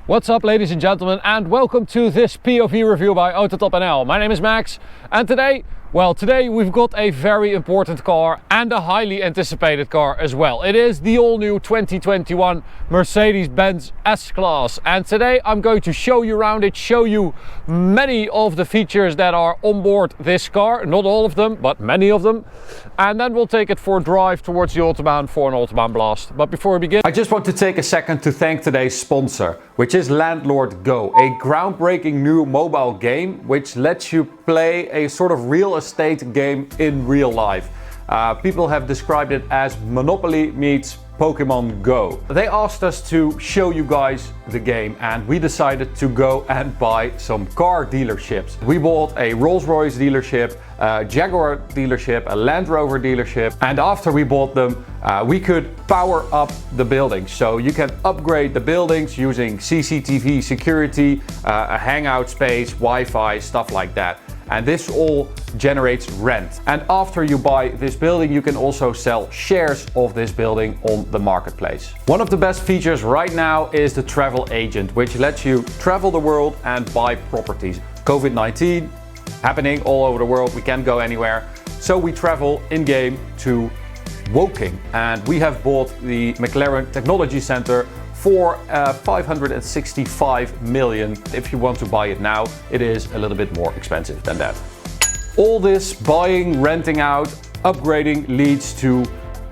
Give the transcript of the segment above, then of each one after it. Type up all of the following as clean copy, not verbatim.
What's up, ladies and gentlemen, and welcome to this POV review by AutoTopNL. My name is Max, and today we've got a very important car and a highly anticipated car as well. It is the all-new 2021 Mercedes-Benz S-Class, and today I'm going to show you around it, show you many of the features that are on board this car, not all of them, but many of them, and then we'll take it for a drive towards the Autobahn for an Autobahn blast. But before we begin, I just want to take a second to thank today's sponsor, which is Landlord Go, a groundbreaking new mobile game which lets you play a sort of real estate game in real life. People have described it as Monopoly meets Pokemon Go. They asked us to show you guys the game, and we decided to go and buy some car dealerships. We bought a Rolls-Royce dealership, a Jaguar dealership, a Land Rover dealership, and after we bought them, we could power up the buildings. So you can upgrade the buildings using CCTV security, a hangout space, Wi-Fi, stuff like that. And this all generates rent. And after you buy this building, you can also sell shares of this building on the marketplace. One of the best features right now is the travel agent, which lets you travel the world and buy properties. COVID-19 happening all over the world, we can't go anywhere. So we travel in-game to Woking, and we have bought the McLaren Technology Center for 565 million. If you want to buy it now, it is a little bit more expensive than that. All this buying, renting out, upgrading leads to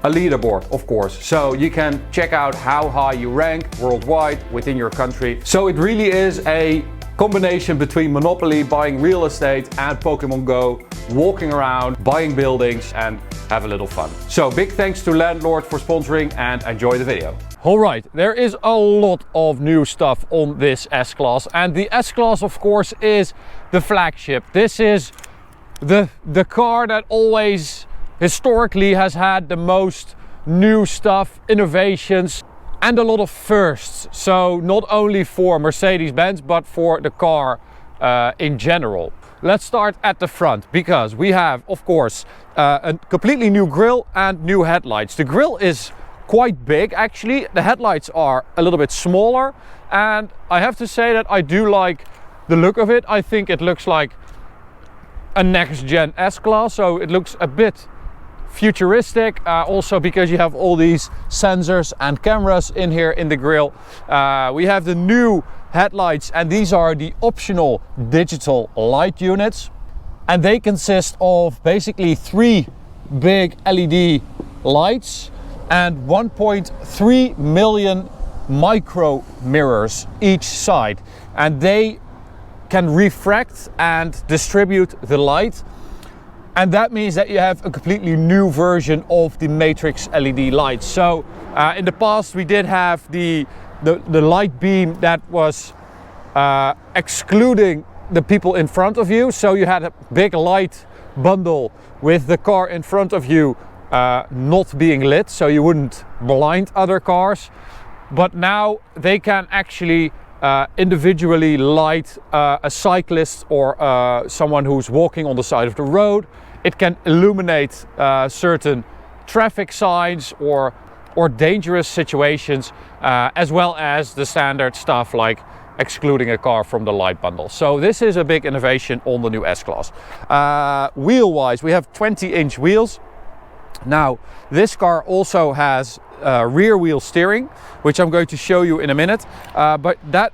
a leaderboard, of course. So you can check out how high you rank worldwide within your country. So it really is a combination between Monopoly, buying real estate, and Pokemon Go, walking around, buying buildings, and have a little fun. So big thanks to Landlord for sponsoring, and enjoy the video. Alright, there is a lot of new stuff on this S-Class, and the S-Class of course is the flagship. This is the car that always historically has had the most new stuff, innovations, and a lot of firsts. So not only for Mercedes-Benz, but for the car in general. Let's start at the front, because we have, of course, a completely new grille and new headlights. The grille is quite big actually, the headlights are a little bit smaller, and I have to say that I do like the look of it. I think it looks like a next-gen S-Class, so it looks a bit futuristic, also because you have all these sensors and cameras in here in the grille. We have the new headlights, and these are the optional digital light units, and they consist of basically 3 big LED lights and 1.3 million micro mirrors each side, and they can refract and distribute the light, and that means that you have a completely new version of the matrix LED lights. So in the past we did have the light beam that was excluding the people in front of you, so you had a big light bundle with the car in front of you not being lit, so you wouldn't blind other cars. But now they can actually individually light a cyclist or someone who's walking on the side of the road. It can illuminate certain traffic signs or dangerous situations, as well as the standard stuff like excluding a car from the light bundle. So this is a big innovation on the new S-Class. Wheel wise, we have 20-inch wheels. Now this car also has rear wheel steering, which I'm going to show you in a minute, but that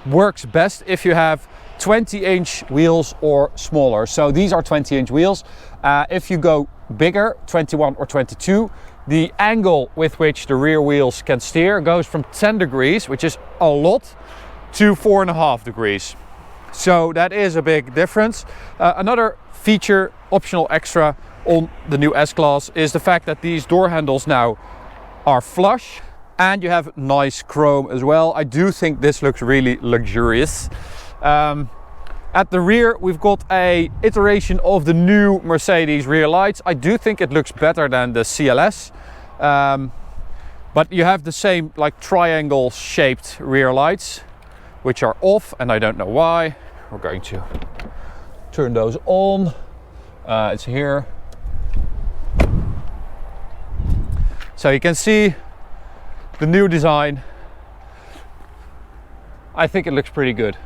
works best if you have 20-inch wheels or smaller. So these are 20-inch wheels. If you go bigger, 21 or 22, the angle with which the rear wheels can steer goes from 10 degrees, which is a lot, to 4.5 degrees. So that is a big difference. Another feature, optional extra on the new S-Class, is the fact that these door handles now are flush, and you have nice chrome as well. I do think this looks really luxurious. At the rear we've got a iteration of the new Mercedes rear lights. I do think it looks better than the CLS, but you have the same like triangle shaped rear lights, which are off, and I don't know why. We're going to turn those on. It's here. So you can see the new design. I think it looks pretty good.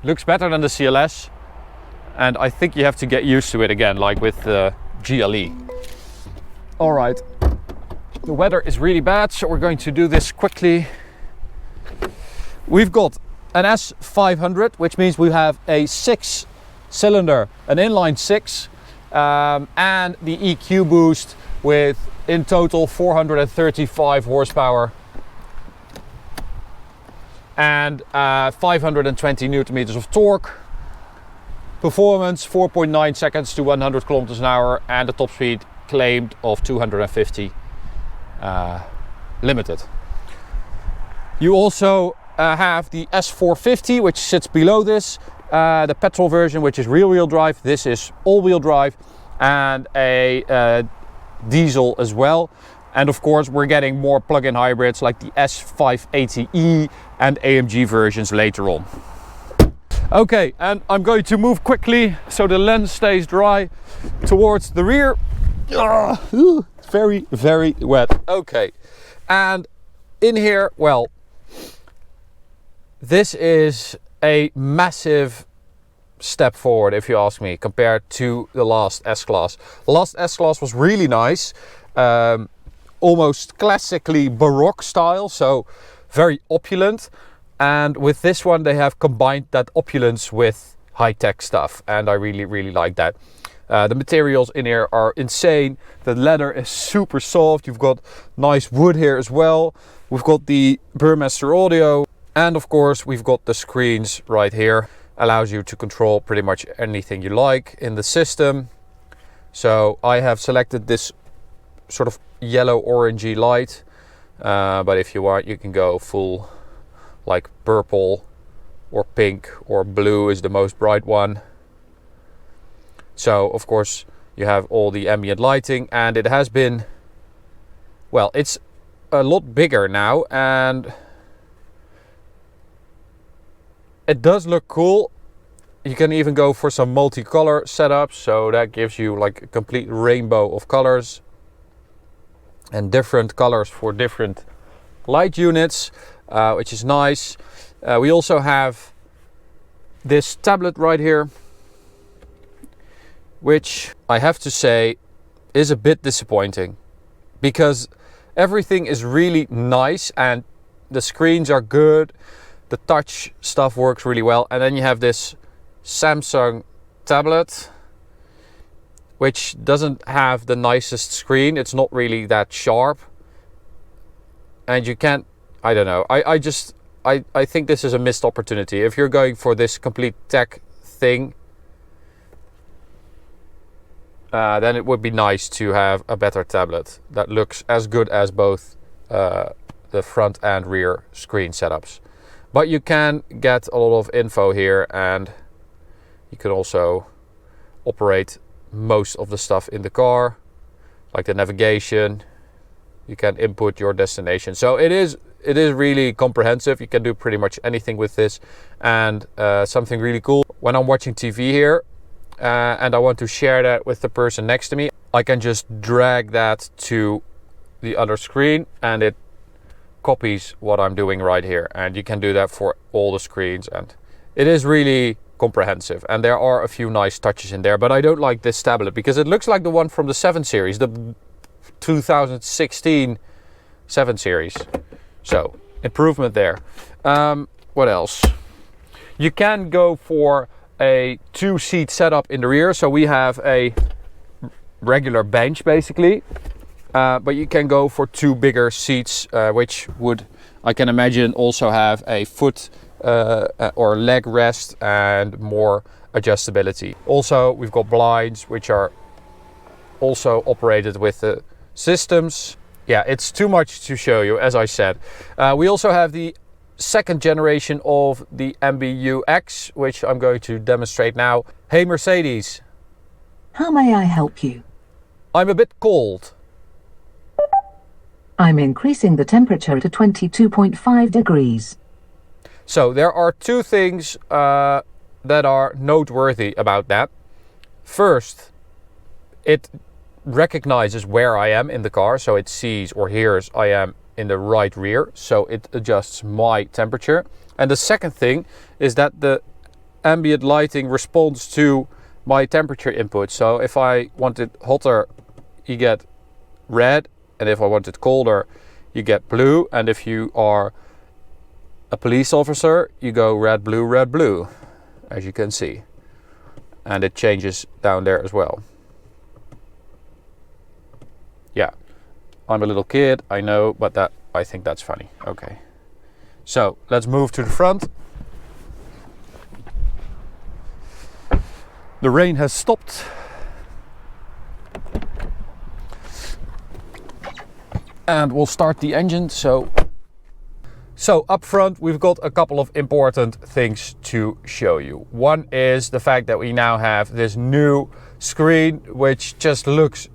Looks better than the CLS, and I think you have to get used to it again, like with the GLE. All right, the weather is really bad, so we're going to do this quickly. We've got an S500, which means we have a 6-cylinder, an inline 6, and the EQ boost with in total 435 horsepower and 520 newton meters of torque. Performance 4.9 seconds to 100 kilometers an hour, and the top speed claimed of 250 limited. You also have the S450, which sits below this, the petrol version, which is rear-wheel drive. This is all-wheel drive, and a diesel as well. And of course we're getting more plug-in hybrids like the S580e and AMG versions later on. Okay, and I'm going to move quickly so the lens stays dry towards the rear. It's very, very wet. Okay, and in here, well, this is a massive step forward, if you ask me, compared to the last S-Class. The last S-Class was really nice, almost classically Baroque style, so very opulent. And with this one, they have combined that opulence with high-tech stuff, and I really, really like that. The materials in here are insane. The leather is super soft. You've got nice wood here as well. We've got the Burmester audio, and of course we've got the screens right here. Allows you to control pretty much anything you like in the system. So I have selected this sort of yellow orangey light, but if you want, you can go full like purple or pink, or blue is the most bright one. So of course you have all the ambient lighting, and it has been, well, it's a lot bigger now, and it does look cool. You can even go for some multicolor setups, so that gives you like a complete rainbow of colors and different colors for different light units, which is nice. We also have this tablet right here, which I have to say is a bit disappointing, because everything is really nice and the screens are good, the touch stuff works really well, and then you have this Samsung tablet which doesn't have the nicest screen. It's not really that sharp, and you can't, I don't know, I think this is a missed opportunity. If you're going for this complete tech thing, then it would be nice to have a better tablet that looks as good as both the front and rear screen setups. But you can get a lot of info here, and you can also operate most of the stuff in the car, like the navigation. You can input your destination. So it is really comprehensive. You can do pretty much anything with this. And something really cool, when I'm watching TV here and I want to share that with the person next to me, I can just drag that to the other screen and it copies what I'm doing right here. And you can do that for all the screens, and it is really comprehensive, and there are a few nice touches in there. But I don't like this tablet because it looks like the one from the 7 series, the 2016 7 series. So improvement there. What else? You can go for a 2-seat setup in the rear, so we have a regular bench basically, but you can go for 2 bigger seats, which would, I can imagine, also have a foot or leg rest and more adjustability. Also, we've got blinds which are also operated with the systems. Yeah, it's too much to show you, as I said. We also have the 2nd generation of the MBUX, which I'm going to demonstrate now. Hey Mercedes. How may I help you? I'm a bit cold. I'm increasing the temperature to 22.5 degrees. So there are 2 things that are noteworthy about that. First, it recognizes where I am in the car, so it sees or hears I am in the right rear, so it adjusts my temperature. And the second thing is that the ambient lighting responds to my temperature input. So if I want it hotter, you get red, and if I want it colder, you get blue. And if you are a police officer, you go red, blue, as you can see. And it changes down there as well. Yeah, I'm a little kid, I know, but I think that's funny. Okay, so let's move to the front. The rain has stopped. And we'll start the engine. So up front, we've got a couple of important things to show you. One is the fact that we now have this new screen, which just looks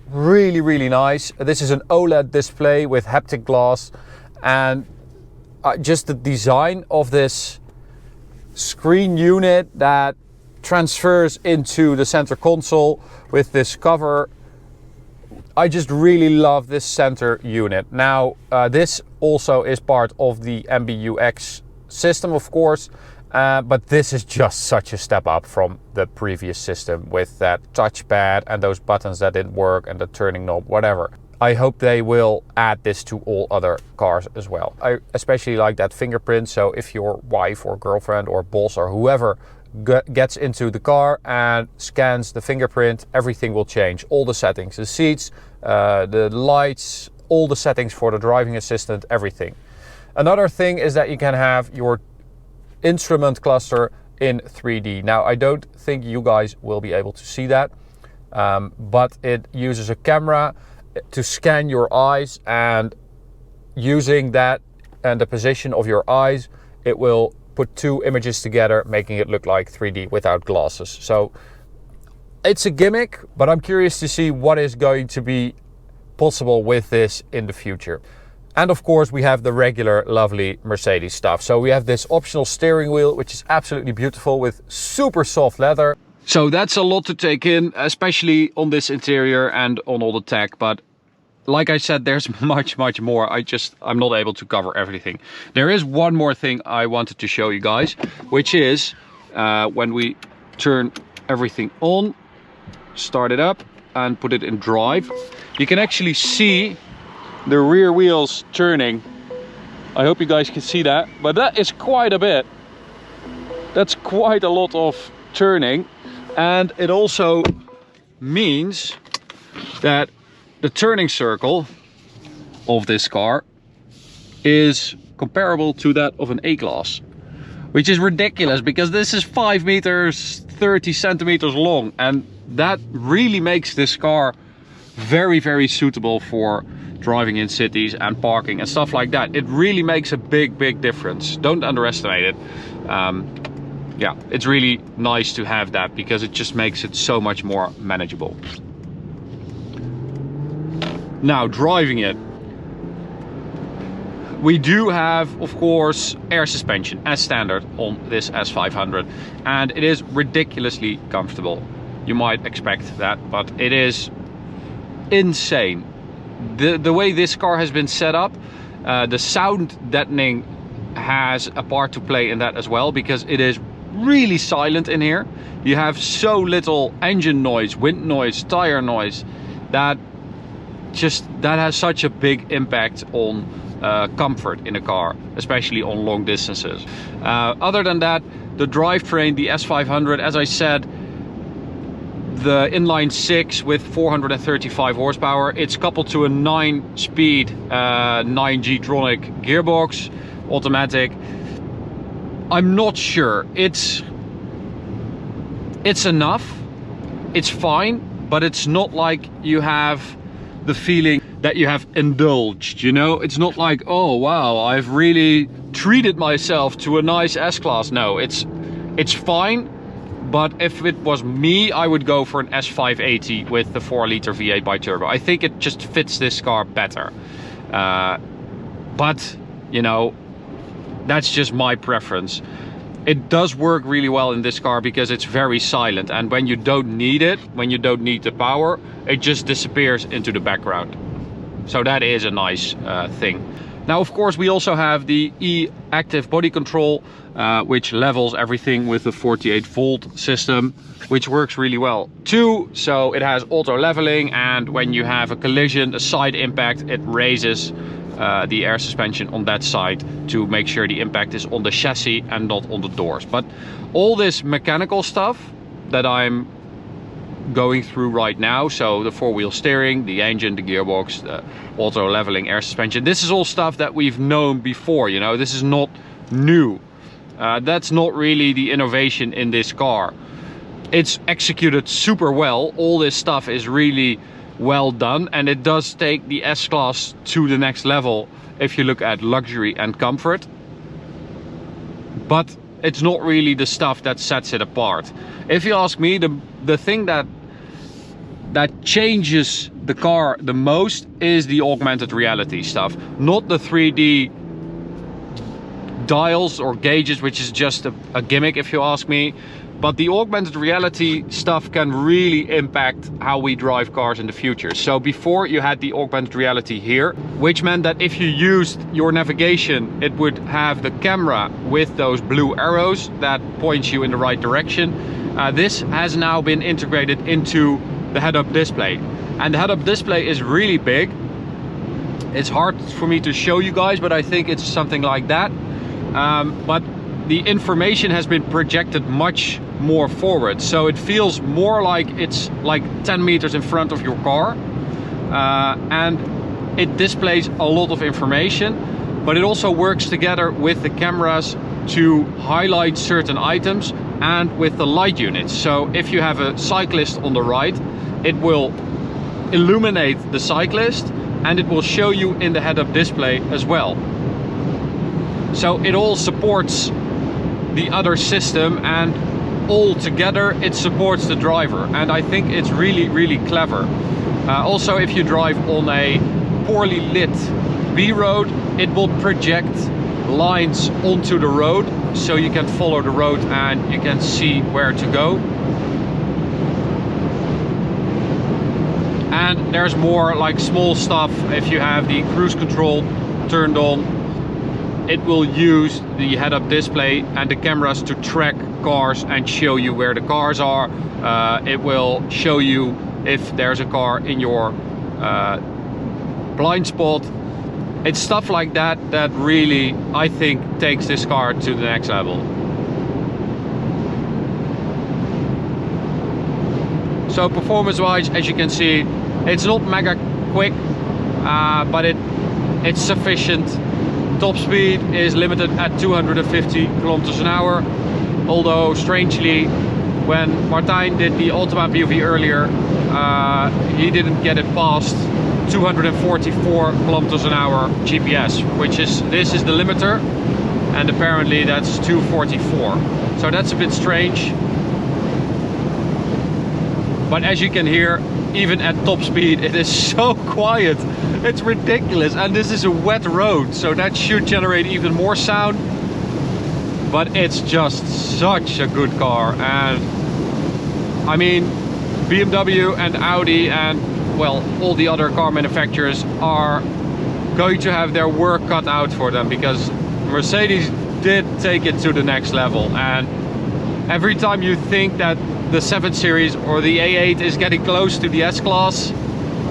really, really nice. This is an OLED display with haptic glass, and just the design of this screen unit that transfers into the center console with this cover. I just really love this center unit. Now, this also is part of the MBUX system, of course, but this is just such a step up from the previous system with that touchpad and those buttons that didn't work and the turning knob, whatever. I hope they will add this to all other cars as well. I especially like that fingerprint, so if your wife or girlfriend or boss or whoever gets into the car and scans the fingerprint, everything will change. All the settings, the seats, the lights, all the settings for the driving assistant, everything. Another thing is that you can have your instrument cluster in 3D. Now, I don't think you guys will be able to see that, but it uses a camera to scan your eyes, and using that and the position of your eyes, it will put two images together, making it look like 3D without glasses. So it's a gimmick, but I'm curious to see what is going to be possible with this in the future. And of course, we have the regular lovely Mercedes stuff. So we have this optional steering wheel, which is absolutely beautiful with super soft leather. So that's a lot to take in, especially on this interior and on all the tech. But like I said, there's much more. I'm not able to cover everything. There is one more thing I wanted to show you guys, which is when we turn everything on, start it up and put it in drive, you can actually see the rear wheels turning. I hope you guys can see that, but that is quite a bit. That's quite a lot of turning. And it also means that the turning circle of this car is comparable to that of an A-Class, which is ridiculous because this is 5 meters 30 centimeters long, and that really makes this car very suitable for driving in cities and parking and stuff like that. It really makes a big difference. Don't underestimate it. Yeah, it's really nice to have that because it just makes it so much more manageable. Now, driving it, we do have, of course, air suspension as standard on this S500, and it is ridiculously comfortable. You might expect that, but it is insane. The way this car has been set up, the sound deadening has a part to play in that as well, because it is really silent in here. You have so little engine noise, wind noise, tire noise, that has such a big impact on comfort in a car, especially on long distances. Other than that, the drivetrain, the S500, as I said, the inline 6 with 435 horsepower. It's coupled to a 9-speed 9G-tronic gearbox, automatic. I'm not sure. It's enough. It's fine, but it's not like you have the feeling that you have indulged, you know? It's not like, oh wow, I've really treated myself to a nice S-Class. No, it's fine. But if it was me, I would go for an S580 with the 4-liter V8 bi-turbo. I think it just fits this car better. But, you know, that's just my preference. It does work really well in this car because it's very silent. And when you don't need it, when you don't need the power, it just disappears into the background. So that is a nice thing. Now, of course, we also have the E-active body control, which levels everything with the 48-volt system, which works really well too. So it has auto leveling, and when you have a collision, a side impact, it raises the air suspension on that side to make sure the impact is on the chassis and not on the doors. But all this mechanical stuff that I'm going through right now, so the four-wheel steering, the engine, the gearbox, the auto leveling, air suspension, this is all stuff that we've known before, you know, this is not new. That's not really the innovation in this car. It's executed super well. All this stuff is really well done, and it does take the S-Class to the next level if you look at luxury and comfort. But it's not really the stuff that sets it apart. If you ask me, the thing that changes the car the most is the augmented reality stuff, not the 3D dials or gauges, which is just a gimmick if you ask me. But the augmented reality stuff can really impact how we drive cars in the future. So before, you had the augmented reality here, which meant that if you used your navigation, it would have the camera with those blue arrows that points you in the right direction. This has now been integrated into the head-up display. And the head-up display is really big. It's hard for me to show you guys, but I think it's something like that. But the information has been projected much more forward, so it feels more like it's like 10 meters in front of your car, and it displays a lot of information, but it also works together with the cameras to highlight certain items and with the light units. So if you have a cyclist on the right, it will illuminate the cyclist and it will show you in the head-up display as well. So it all supports the other system, and all together it supports the driver, and I think it's really clever. Also, if you drive on a poorly lit B road, it will project lines onto the road so you can follow the road and you can see where to go. And there's more like small stuff. If you have the cruise control turned on, it will use the head-up display and the cameras to track cars and show you where the cars are. It will show you if there's a car in your blind spot. It's stuff like that that really, I think, takes this car to the next level. So performance-wise, as you can see, it's not mega quick, but it's sufficient. Top speed is limited at 250 kilometers an hour. Although strangely, when Martijn did the Autobahn POV earlier, he didn't get it past 244 kilometers an hour GPS, which is, this is the limiter, and apparently that's 244. So that's a bit strange. But as you can hear, even at top speed, it is so quiet. It's ridiculous. And this is a wet road, so that should generate even more sound. But it's just such a good car. And I mean, BMW and Audi and, well, all the other car manufacturers are going to have their work cut out for them, because Mercedes did take it to the next level. And every time you think that the 7 Series or the A8 is getting close to the S-Class,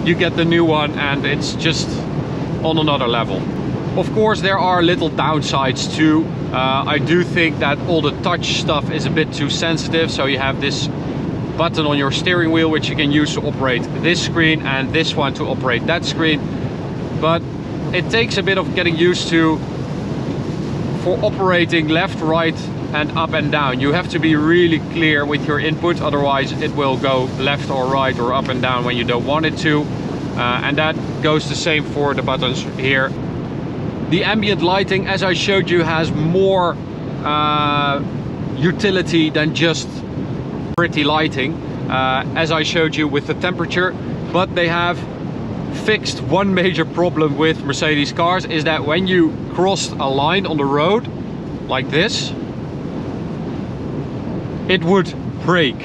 you get the new one and it's just on another level. Of course, there are little downsides too. I do think that all the touch stuff is a bit too sensitive. So you have this button on your steering wheel, which you can use to operate this screen, and this one to operate that screen. But it takes a bit of getting used to for operating left, right, and up and down. You have to be really clear with your input, otherwise it will go left or right or up and down when you don't want it to. And that goes the same for the buttons here. The ambient lighting, as I showed you, has more utility than just pretty lighting, as I showed you with the temperature. But they have fixed one major problem with Mercedes cars, is that when you crossed a line on the road like this, it would brake,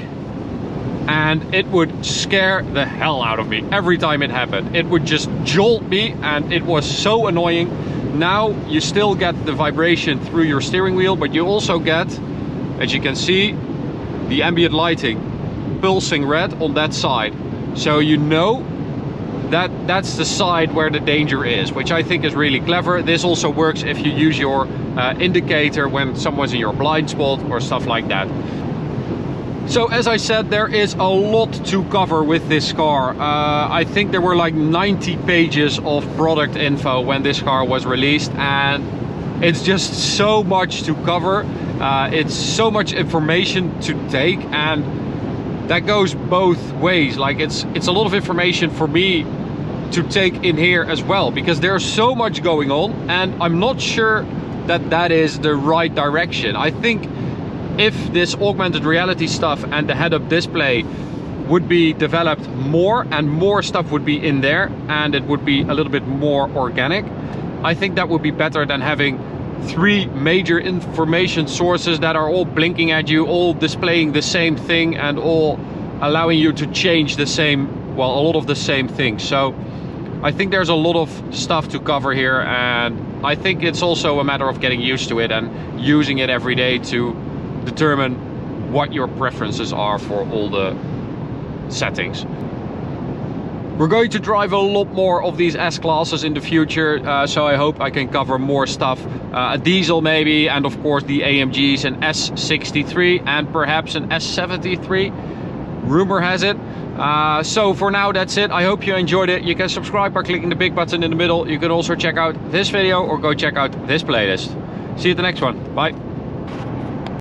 and it would scare the hell out of me every time it happened. It would just jolt me, and it was so annoying. now you still get the vibration through your steering wheel, but you also get, as you can see, the ambient lighting pulsing red on that side. So you know that that's the side where the danger is, which I think is really clever. This also works if you use your indicator when someone's in your blind spot or stuff like that. So as I said, there is a lot to cover with this car. I think there were like 90 pages of product info when this car was released, and it's just so much to cover. It's so much information to take, and that goes both ways. Like it's a lot of information for me to take in here as well, because there's so much going on, and I'm not sure that that is the right direction. I think if this augmented reality stuff and the head-up display would be developed more and more stuff would be in there and it would be a little bit more organic, I think that would be better than having 3 major information sources that are all blinking at you, all displaying the same thing and all allowing you to change the same, well, a lot of the same things. So I think there's a lot of stuff to cover here, and I think it's also a matter of getting used to it and using it every day to determine what your preferences are for all the settings. We're going to drive a lot more of these S-classes in the future, so I hope I can cover more stuff. A diesel maybe, and of course the AMGs, an S63 and perhaps an S73. Rumor has it. So for now, that's it. I hope you enjoyed it. You can subscribe by clicking the big button in the middle. You can also check out this video or go check out this playlist. See you at the next one. Bye.